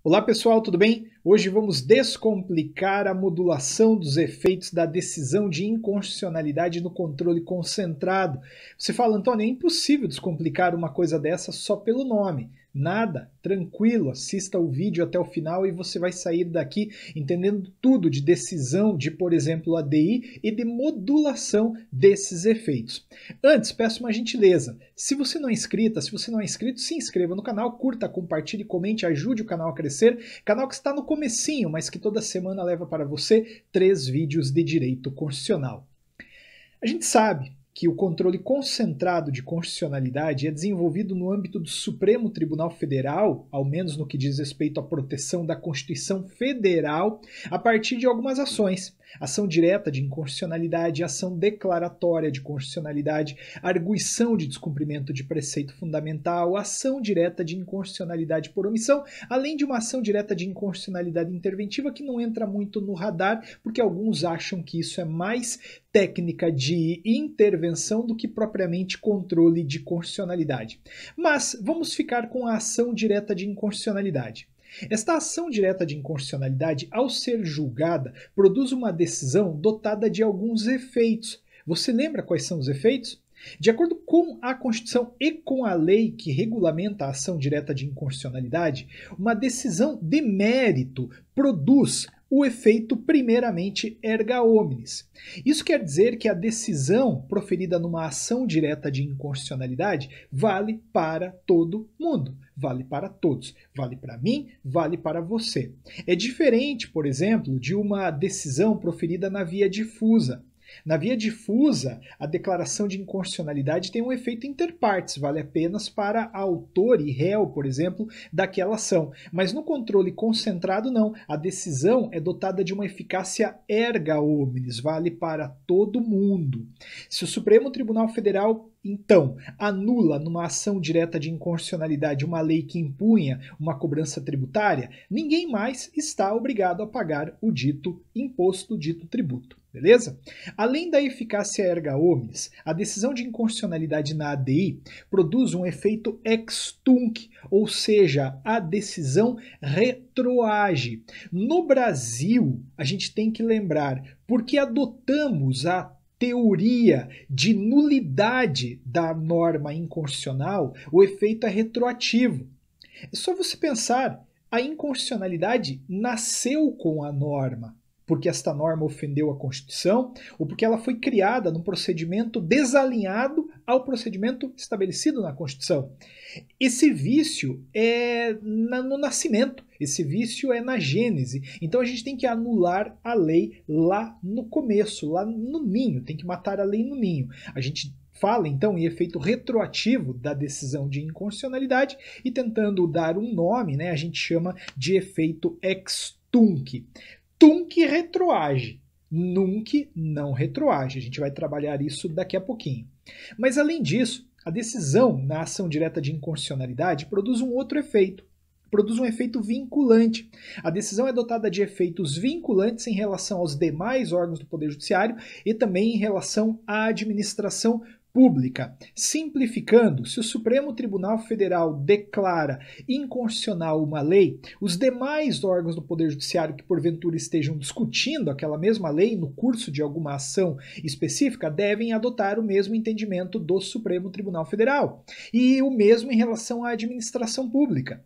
Olá pessoal, tudo bem? Hoje vamos descomplicar a modulação dos efeitos da decisão de inconstitucionalidade no controle concentrado. Você fala, Antônio, é impossível descomplicar uma coisa dessa só pelo nome. Nada, tranquilo, assista o vídeo até o final e você vai sair daqui entendendo tudo de decisão de, por exemplo, ADI e de modulação desses efeitos. Antes, peço uma gentileza, se você não é inscrita, se você não é inscrito, se inscreva no canal, curta, compartilhe, comente, ajude o canal a crescer. Canal que está no comecinho, mas que toda semana leva para você 3 vídeos de direito constitucional. A gente sabe que o controle concentrado de constitucionalidade é desenvolvido no âmbito do Supremo Tribunal Federal, ao menos no que diz respeito à proteção da Constituição Federal, a partir de algumas ações. Ação direta de inconstitucionalidade, ação declaratória de constitucionalidade, arguição de descumprimento de preceito fundamental, ação direta de inconstitucionalidade por omissão, além de uma ação direta de inconstitucionalidade interventiva que não entra muito no radar, porque alguns acham que isso é mais técnica de intervenção do que propriamente controle de constitucionalidade. Mas vamos ficar com a ação direta de inconstitucionalidade. Esta ação direta de inconstitucionalidade, ao ser julgada, produz uma decisão dotada de alguns efeitos. Você lembra quais são os efeitos? De acordo com a Constituição e com a lei que regulamenta a ação direta de inconstitucionalidade, uma decisão de mérito produz o efeito primeiramente erga omnes. Isso quer dizer que a decisão proferida numa ação direta de inconstitucionalidade vale para todo mundo, vale para todos, vale para mim, vale para você. É diferente, por exemplo, de uma decisão proferida na via difusa. Na via difusa, a declaração de inconstitucionalidade tem um efeito inter partes, vale apenas para autor e réu, por exemplo, daquela ação. Mas no controle concentrado, não. A decisão é dotada de uma eficácia erga omnes, vale para todo mundo. Se o Supremo Tribunal Federal então, anula numa ação direta de inconstitucionalidade uma lei que impunha uma cobrança tributária, ninguém mais está obrigado a pagar o dito imposto, o dito tributo, beleza? Além da eficácia erga omnes, a decisão de inconstitucionalidade na ADI produz um efeito ex tunc, ou seja, a decisão retroage. No Brasil, a gente tem que lembrar, porque adotamos a teoria de nulidade da norma inconstitucional, o efeito é retroativo. É só você pensar, a inconstitucionalidade nasceu com a norma, porque esta norma ofendeu a Constituição ou porque ela foi criada num procedimento desalinhado ao procedimento estabelecido na Constituição. Esse vício é no nascimento, esse vício é na gênese. Então a gente tem que anular a lei lá no começo, lá no ninho, tem que matar a lei no ninho. A gente fala então em efeito retroativo da decisão de inconstitucionalidade e tentando dar um nome, a gente chama de efeito ex tunc. Tunc retroage, nunc não retroage. A gente vai trabalhar isso daqui a pouquinho. Mas além disso, a decisão na ação direta de inconstitucionalidade produz um outro efeito. Produz um efeito vinculante. A decisão é dotada de efeitos vinculantes em relação aos demais órgãos do Poder Judiciário e também em relação à administração pública. Simplificando, se o Supremo Tribunal Federal declara inconstitucional uma lei, os demais órgãos do Poder Judiciário que porventura estejam discutindo aquela mesma lei no curso de alguma ação específica devem adotar o mesmo entendimento do Supremo Tribunal Federal. E o mesmo em relação à administração pública.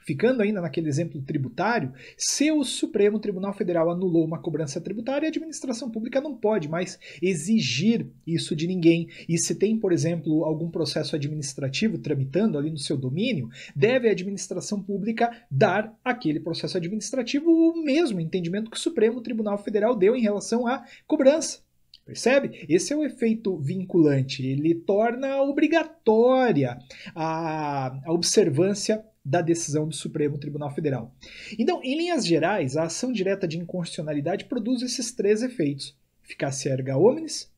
Ficando ainda naquele exemplo tributário, se o Supremo Tribunal Federal anulou uma cobrança tributária, a administração pública não pode mais exigir isso de ninguém. E se tem, por exemplo, algum processo administrativo tramitando ali no seu domínio, deve a administração pública dar àquele processo administrativo o mesmo entendimento que o Supremo Tribunal Federal deu em relação à cobrança. Percebe? Esse é o efeito vinculante. Ele torna obrigatória a observância da decisão do Supremo Tribunal Federal. Então, em linhas gerais, a ação direta de inconstitucionalidade produz esses 3 efeitos: eficácia erga omnes,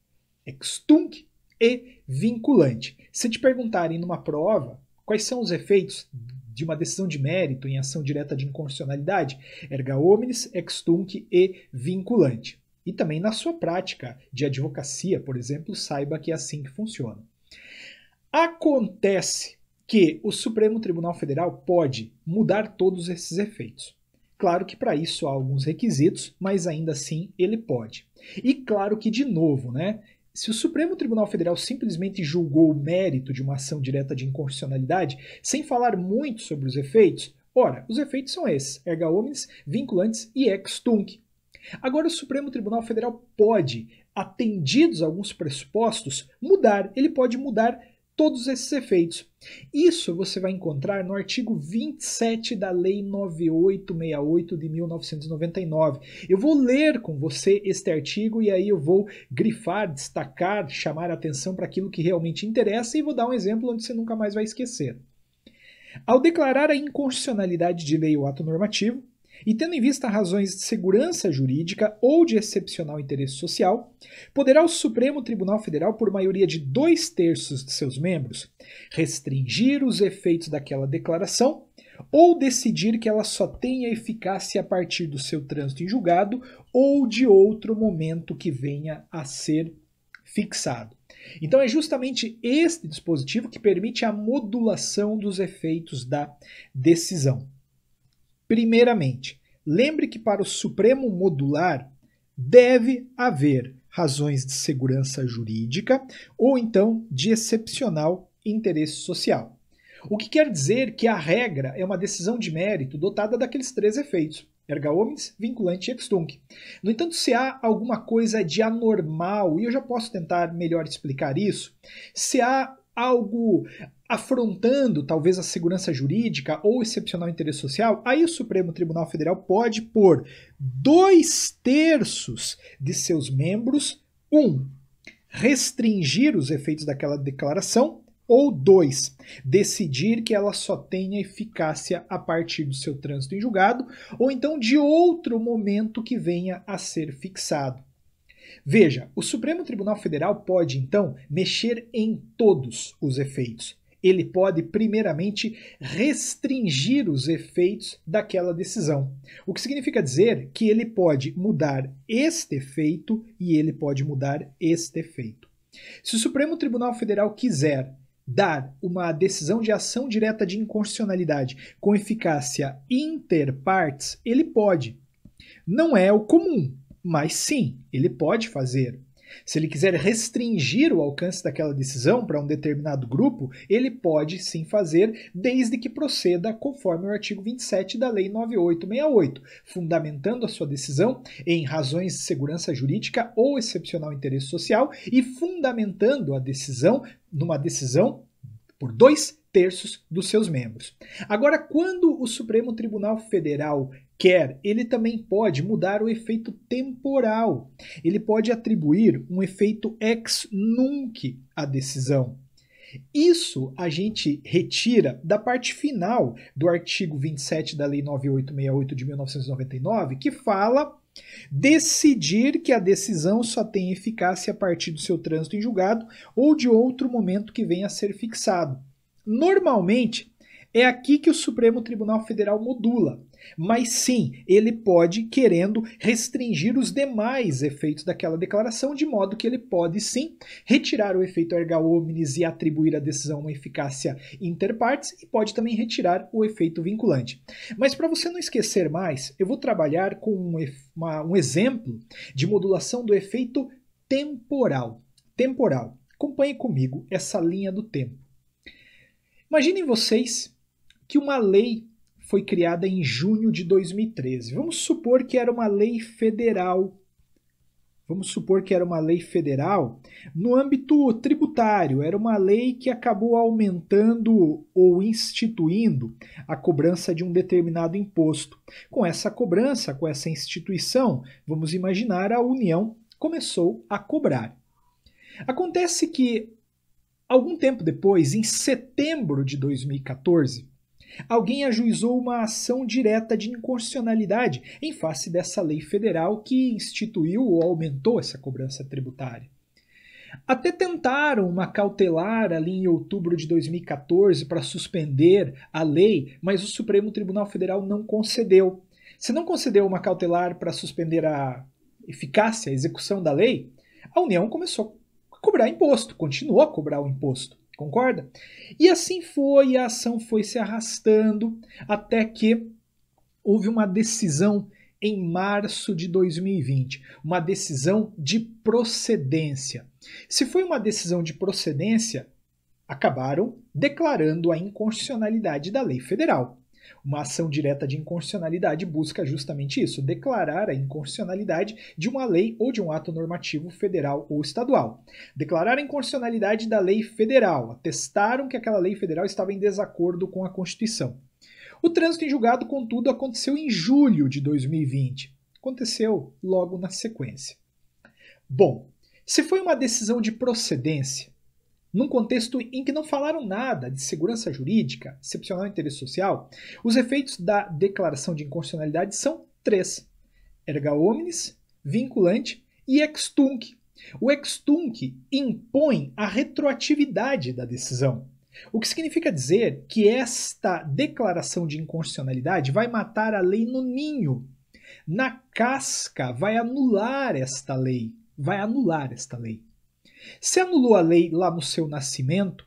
ex tunc e vinculante. Se te perguntarem numa prova quais são os efeitos de uma decisão de mérito em ação direta de inconstitucionalidade, erga omnes, ex tunc e vinculante. E também na sua prática de advocacia, por exemplo, saiba que é assim que funciona. Acontece que o Supremo Tribunal Federal pode mudar todos esses efeitos. Claro que para isso há alguns requisitos, mas ainda assim ele pode. E claro que, de novo, né, se o Supremo Tribunal Federal simplesmente julgou o mérito de uma ação direta de inconstitucionalidade, sem falar muito sobre os efeitos, ora, os efeitos são esses, erga omnes, vinculantes e ex tunc. Agora o Supremo Tribunal Federal pode, atendidos alguns pressupostos, mudar, ele pode mudar todos esses efeitos. Isso você vai encontrar no artigo 27 da Lei 9868 de 1999. Eu vou ler com você este artigo e aí eu vou grifar, destacar, chamar a atenção para aquilo que realmente interessa e vou dar um exemplo onde você nunca mais vai esquecer. Ao declarar a inconstitucionalidade de lei ou ato normativo, e tendo em vista razões de segurança jurídica ou de excepcional interesse social, poderá o Supremo Tribunal Federal, por maioria de 2/3 de seus membros, restringir os efeitos daquela declaração ou decidir que ela só tenha eficácia a partir do seu trânsito em julgado ou de outro momento que venha a ser fixado. Então é justamente este dispositivo que permite a modulação dos efeitos da decisão. Primeiramente, lembre que para o Supremo modular deve haver razões de segurança jurídica ou então de excepcional interesse social. O que quer dizer que a regra é uma decisão de mérito dotada daqueles 3 efeitos, erga omnes, vinculante e ex tunc. No entanto, se há alguma coisa de anormal, e eu já posso tentar melhor explicar isso, se há algo afrontando talvez a segurança jurídica ou excepcional interesse social, aí o Supremo Tribunal Federal pode pôr 2/3 de seus membros, 1, restringir os efeitos daquela declaração, ou 2, decidir que ela só tenha eficácia a partir do seu trânsito em julgado, ou então de outro momento que venha a ser fixado. Veja, o Supremo Tribunal Federal pode, então, mexer em todos os efeitos. Ele pode, primeiramente, restringir os efeitos daquela decisão. O que significa dizer que ele pode mudar este efeito e ele pode mudar este efeito. Se o Supremo Tribunal Federal quiser dar uma decisão de ação direta de inconstitucionalidade com eficácia inter partes, ele pode. Não é o comum, mas sim, ele pode fazer. Se ele quiser restringir o alcance daquela decisão para um determinado grupo, ele pode sim fazer, desde que proceda conforme o artigo 27 da Lei 9868, fundamentando a sua decisão em razões de segurança jurídica ou excepcional interesse social e fundamentando a decisão numa decisão por 2/3 dos seus membros. Agora, quando o Supremo Tribunal Federal quer, ele também pode mudar o efeito temporal. Ele pode atribuir um efeito ex nunc à decisão. Isso a gente retira da parte final do artigo 27 da Lei 9868 de 1999, que fala decidir que a decisão só tem eficácia a partir do seu trânsito em julgado ou de outro momento que venha a ser fixado. Normalmente, é aqui que o Supremo Tribunal Federal modula. Mas sim, ele pode, querendo, restringir os demais efeitos daquela declaração, de modo que ele pode sim retirar o efeito erga omnes e atribuir à decisão uma eficácia inter partes e pode também retirar o efeito vinculante. Mas para você não esquecer mais, eu vou trabalhar com um exemplo de modulação do efeito temporal. Acompanhe comigo essa linha do tempo. Imaginem vocês que uma lei foi criada em junho de 2013. Vamos supor que era uma lei federal. No âmbito tributário. Era uma lei que acabou aumentando ou instituindo a cobrança de um determinado imposto. Com essa cobrança, com essa instituição, vamos imaginar a União começou a cobrar. Acontece que, algum tempo depois, em setembro de 2014, alguém ajuizou uma ação direta de inconstitucionalidade em face dessa lei federal que instituiu ou aumentou essa cobrança tributária. Até tentaram uma cautelar ali em outubro de 2014 para suspender a lei, mas o Supremo Tribunal Federal não concedeu. Se não concedeu uma cautelar para suspender a eficácia, a execução da lei, a União começou a cobrar imposto, continuou a cobrar o imposto. Concorda? E assim foi, a ação foi se arrastando até que houve uma decisão em março de 2020, uma decisão de procedência. Se foi uma decisão de procedência, acabaram declarando a inconstitucionalidade da lei federal. Uma ação direta de inconstitucionalidade busca justamente isso, declarar a inconstitucionalidade de uma lei ou de um ato normativo federal ou estadual. Declarar a inconstitucionalidade da lei federal, atestaram que aquela lei federal estava em desacordo com a Constituição. O trânsito em julgado, contudo, aconteceu em julho de 2020. Aconteceu logo na sequência. Bom, se foi uma decisão de procedência, num contexto em que não falaram nada de segurança jurídica, excepcional interesse social, os efeitos da declaração de inconstitucionalidade são 3: erga omnes, vinculante e ex tunc. O ex tunc impõe a retroatividade da decisão. O que significa dizer que esta declaração de inconstitucionalidade vai matar a lei no ninho. Na casca, vai anular esta lei. Vai anular esta lei. Se anulou a lei lá no seu nascimento,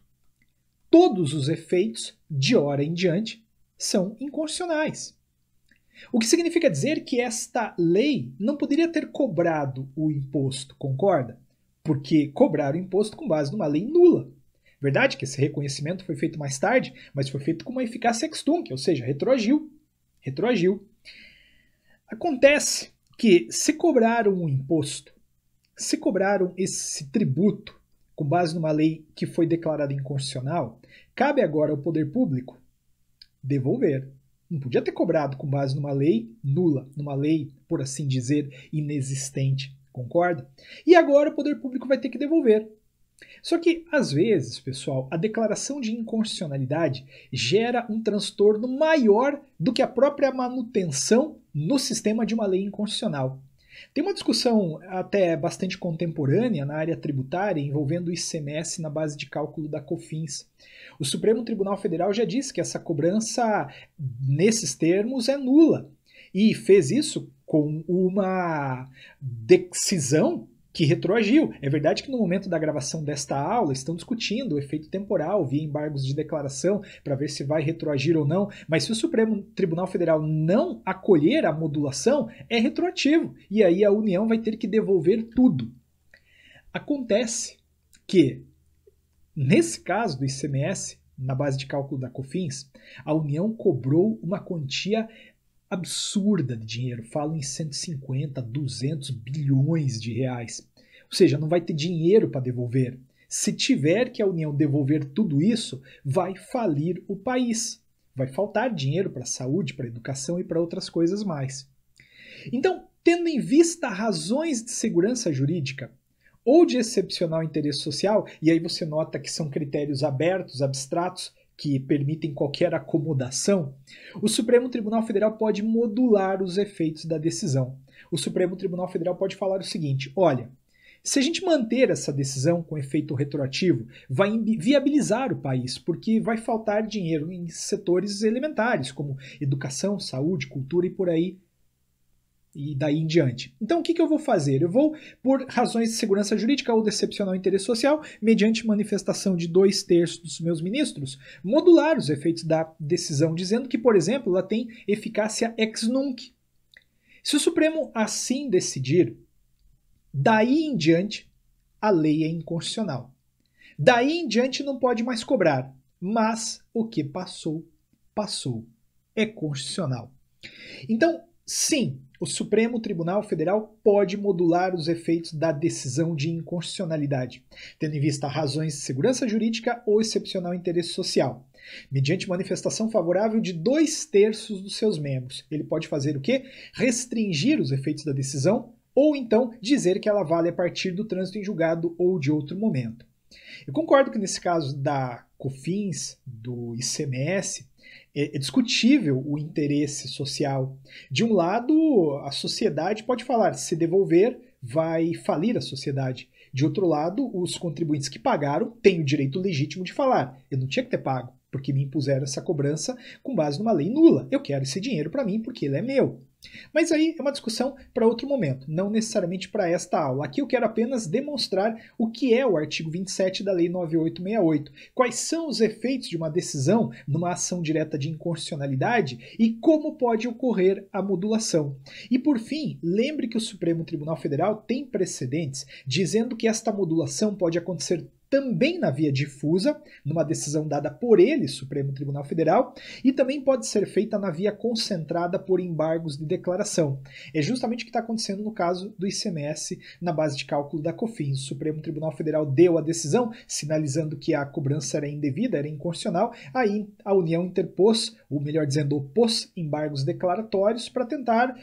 todos os efeitos, de hora em diante, são inconstitucionais. O que significa dizer que esta lei não poderia ter cobrado o imposto, concorda? Porque cobrar o imposto com base numa lei nula. Verdade que esse reconhecimento foi feito mais tarde, mas foi feito com uma eficácia ex tunc, ou seja, retroagiu. Retroagiu. Acontece que se cobraram um imposto, se cobraram esse tributo com base numa lei que foi declarada inconstitucional, cabe agora ao poder público devolver. Não podia ter cobrado com base numa lei nula, numa lei, por assim dizer, inexistente. Concorda? E agora o poder público vai ter que devolver. Só que, às vezes, pessoal, a declaração de inconstitucionalidade gera um transtorno maior do que a própria manutenção no sistema de uma lei inconstitucional. Tem uma discussão até bastante contemporânea na área tributária envolvendo o ICMS na base de cálculo da COFINS. O Supremo Tribunal Federal já disse que essa cobrança, nesses termos, é nula. E fez isso com uma decisão que retroagiu. É verdade que no momento da gravação desta aula estão discutindo o efeito temporal via embargos de declaração para ver se vai retroagir ou não, mas se o Supremo Tribunal Federal não acolher a modulação, é retroativo, e aí a União vai ter que devolver tudo. Acontece que, nesse caso do ICMS, na base de cálculo da COFINS, a União cobrou uma quantia absurda de dinheiro, falam em 150, 200 bilhões de reais. Ou seja, não vai ter dinheiro para devolver. Se tiver que a União devolver tudo isso, vai falir o país. Vai faltar dinheiro para a saúde, para a educação e para outras coisas mais. Então, tendo em vista razões de segurança jurídica ou de excepcional interesse social, e aí você nota que são critérios abertos, abstratos, que permitem qualquer acomodação, o Supremo Tribunal Federal pode modular os efeitos da decisão. O Supremo Tribunal Federal pode falar o seguinte: olha, se a gente manter essa decisão com efeito retroativo, vai viabilizar o país, porque vai faltar dinheiro em setores elementares, como educação, saúde, cultura e por aí, e daí em diante. Então o que eu vou fazer? Eu vou, por razões de segurança jurídica ou de excepcional interesse social, mediante manifestação de 2/3 dos meus ministros, modular os efeitos da decisão, dizendo que, por exemplo, ela tem eficácia ex nunc. Se o Supremo assim decidir, daí em diante a lei é inconstitucional. Daí em diante não pode mais cobrar, mas o que passou, passou. É constitucional. Então, sim, o Supremo Tribunal Federal pode modular os efeitos da decisão de inconstitucionalidade, tendo em vista razões de segurança jurídica ou excepcional interesse social, mediante manifestação favorável de 2/3 dos seus membros. Ele pode fazer o quê? Restringir os efeitos da decisão ou então dizer que ela vale a partir do trânsito em julgado ou de outro momento. Eu concordo que nesse caso da COFINS, do ICMS, é discutível o interesse social. De um lado, a sociedade pode falar, se devolver, vai falir a sociedade. De outro lado, os contribuintes que pagaram têm o direito legítimo de falar, eu não tinha que ter pago, porque me impuseram essa cobrança com base numa lei nula. Eu quero esse dinheiro para mim porque ele é meu. Mas aí é uma discussão para outro momento, não necessariamente para esta aula. Aqui eu quero apenas demonstrar o que é o artigo 27 da Lei 9868, quais são os efeitos de uma decisão numa ação direta de inconstitucionalidade e como pode ocorrer a modulação. E por fim, lembre que o Supremo Tribunal Federal tem precedentes dizendo que esta modulação pode acontecer também na via difusa, numa decisão dada por ele, Supremo Tribunal Federal, e também pode ser feita na via concentrada por embargos de declaração. É justamente o que está acontecendo no caso do ICMS na base de cálculo da COFINS. O Supremo Tribunal Federal deu a decisão, sinalizando que a cobrança era indevida, era inconstitucional, aí a União interpôs, ou melhor dizendo, opôs embargos declaratórios para tentar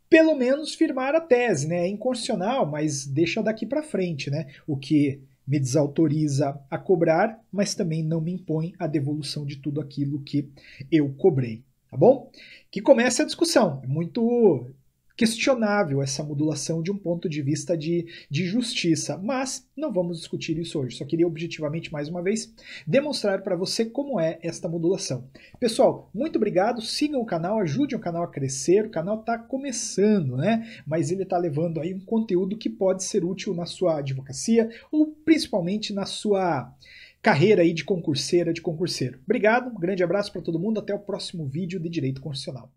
pelo menos firmar a tese, né? É inconstitucional, mas deixa daqui para frente, né? O que me desautoriza a cobrar, mas também não me impõe a devolução de tudo aquilo que eu cobrei, tá bom? Que comece a discussão. É muito questionável essa modulação de um ponto de vista de justiça, mas não vamos discutir isso hoje. Só queria objetivamente, mais uma vez, demonstrar para você como é esta modulação. Pessoal, muito obrigado, sigam o canal, ajudem o canal a crescer, o canal está começando, né? Mas ele está levando aí um conteúdo que pode ser útil na sua advocacia ou principalmente na sua carreira aí de concurseira, de concurseiro. Obrigado, um grande abraço para todo mundo, até o próximo vídeo de Direito Constitucional.